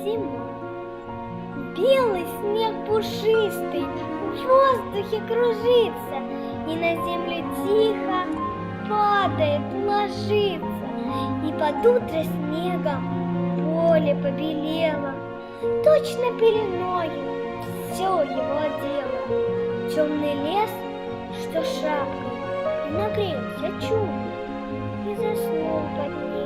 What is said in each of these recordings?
зима. Белый снег пушистый в воздухе кружится, и на землю тихо падает, ложится. И под утро снегом поле побелело, точно пеленою все его одело. Темный лес, что шапкой, и нагрелся чудо, и заснул под ней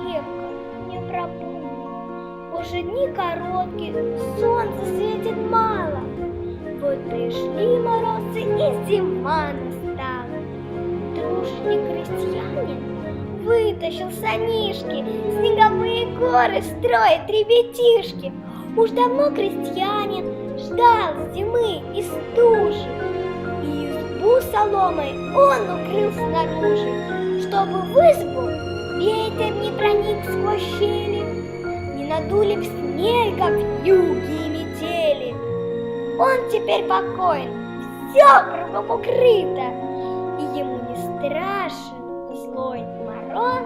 крепко, непробудно. Уже дни короткие, солнце светит мало. Вот пришли морозы, и зима настала. Труженик крестьянин вытащил санишки, снеговые горы строит ребятишки. Уж давно крестьянин ждал зимы и стужи, и избу соломой он укрыл снаружи, чтобы в избу ветер не проник сквозь щели, не надули б снега вьюги и метели. Он теперь покоен, все кругом укрыто, и ему не страшен злой мороз